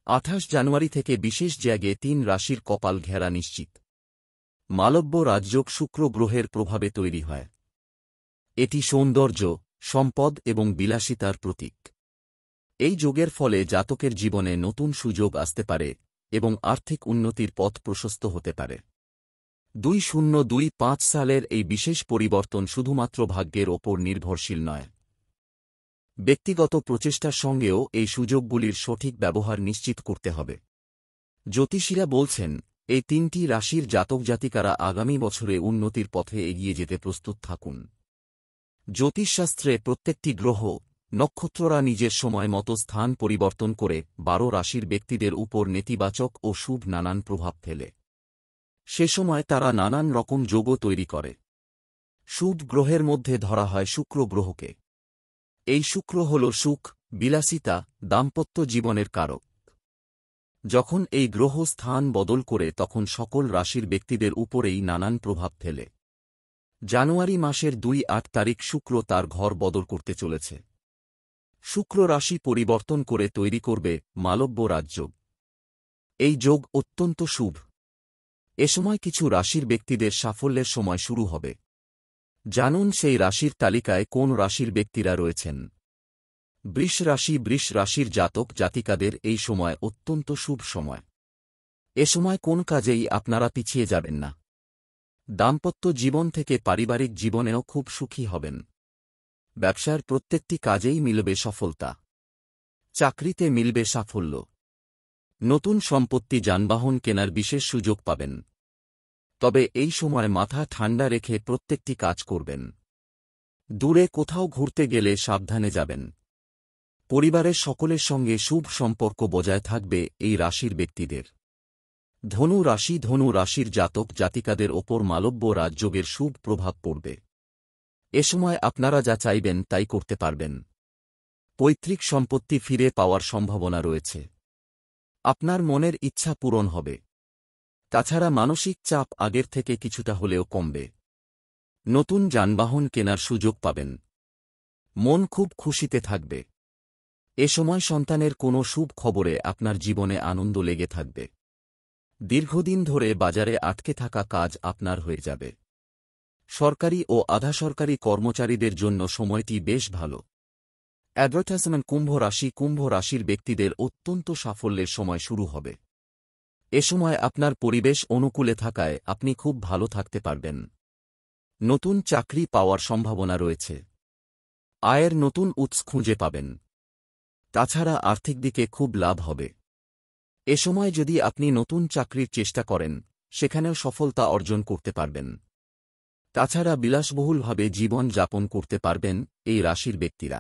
28 জানুয়ারি থেকে বিশেষ জায়গায় 3 রাশির কপাল ঘেরা নিশ্চিত। মালব্য রাজযোগ শুক্র গ্রহের প্রভাবে তৈরি হয়। এটি সৌন্দর্য, সম্পদ এবং বিলাসিতার প্রতীক। এই যোগের ফলে জাতকের জীবনে নতুন সুযোগ আসতে পারে এবং আর্থিক উন্নতির পথ প্রশস্ত হতে পারে। 2025 সালের এই বিশেষ পরিবর্তন শুধুমাত্র ভাগ্যের ওপর নির্ভরশীল নয়। ব্যক্তিগত প্রচেষ্টার সঙ্গেও এই সুযোগগুলির সঠিক ব্যবহার নিশ্চিত করতে হবে। জ্যোতিষীরা বলছেন, এই 3টি রাশির জাতক জাতিকারা আগামী বছরে উন্নতির পথে এগিয়ে যেতে প্রস্তুত থাকুন। জ্যোতিষশাস্ত্রে প্রত্যেকটি গ্রহ, নক্ষত্ররা নিজের সময় মতো স্থান পরিবর্তন করে 12 রাশির ব্যক্তিদের উপর নেতিবাচক ও শুভ নানান প্রভাব ফেলে। সে সময় তারা নানান রকম যোগও তৈরি করে। শুভ গ্রহের মধ্যে ধরা হয় শুক্র গ্রহকে। এই শুক্র হল সুখ, বিলাসিতা, দাম্পত্য জীবনের কারক। যখন এই গ্রহ স্থান বদল করে তখন সকল রাশির ব্যক্তিদের উপরেই নানান প্রভাব ফেলে। জানুয়ারি মাসের 2-8 তারিখ শুক্র তার ঘর বদল করতে চলেছে। শুক্র রাশি পরিবর্তন করে তৈরি করবে মালব্য রাজযোগ। এই যোগ অত্যন্ত শুভ। এ সময় কিছু রাশির ব্যক্তিদের সাফল্যের সময় শুরু হবে। জানুন সেই রাশির তালিকায় কোন রাশির ব্যক্তিরা রয়েছেন। বৃষ রাশির জাতক জাতিকাদের এই সময় অত্যন্ত শুভ সময়। এ সময় কোন কাজেই আপনারা পিছিয়ে যাবেন না। দাম্পত্য জীবন থেকে পারিবারিক জীবনেও খুব সুখী হবেন। ব্যবসার প্রত্যেকটি কাজেই মিলবে সফলতা। চাকরিতে মিলবে সাফল্য। নতুন সম্পত্তি যানবাহন কেনার বিশেষ সুযোগ পাবেন। তবে এই সময় মাথা ঠান্ডা রেখে প্রত্যেকটি কাজ করবেন। দূরে কোথাও ঘুরতে গেলে সাবধানে যাবেন। পরিবারের সকলের সঙ্গে শুভ সম্পর্ক বজায় থাকবে এই রাশির ব্যক্তিদের। ধনু রাশির জাতক জাতিকাদের ওপর মালব্য রাজযোগের শুভ প্রভাব পড়বে। এ সময় আপনারা যা চাইবেন তাই করতে পারবেন। পৈতৃক সম্পত্তি ফিরে পাওয়ার সম্ভাবনা রয়েছে। আপনার মনের ইচ্ছা পূরণ হবে। তাছাড়া মানসিক চাপ আগের থেকে কিছুটা হলেও কমবে। নতুন যানবাহন কেনার সুযোগ পাবেন। মন খুব খুশিতে থাকবে। এ সময় সন্তানের কোনো শুভ খবরে আপনার জীবনে আনন্দ লেগে থাকবে। দীর্ঘদিন ধরে বাজারে আটকে থাকা কাজ আপনার হয়ে যাবে। সরকারি ও আধা সরকারি কর্মচারীদের জন্য সময়টি বেশ ভালো। অ্যাডভার্টাইজমেন্ট কুম্ভ রাশির ব্যক্তিদের অত্যন্ত সাফল্যের সময় শুরু হবে। এ সময় আপনার পরিবেশ অনুকূলে থাকায় আপনি খুব ভালো থাকতে পারবেন। নতুন চাকরি পাওয়ার সম্ভাবনা রয়েছে। আয়ের নতুন উৎস খুঁজে পাবেন। তাছাড়া আর্থিক দিকে খুব লাভ হবে। এ সময় যদি আপনি নতুন চাকরির চেষ্টা করেন, সেখানেও সফলতা অর্জন করতে পারবেন। তাছাড়া বিলাসবহুলভাবে জীবন যাপন করতে পারবেন এই রাশির ব্যক্তিরা।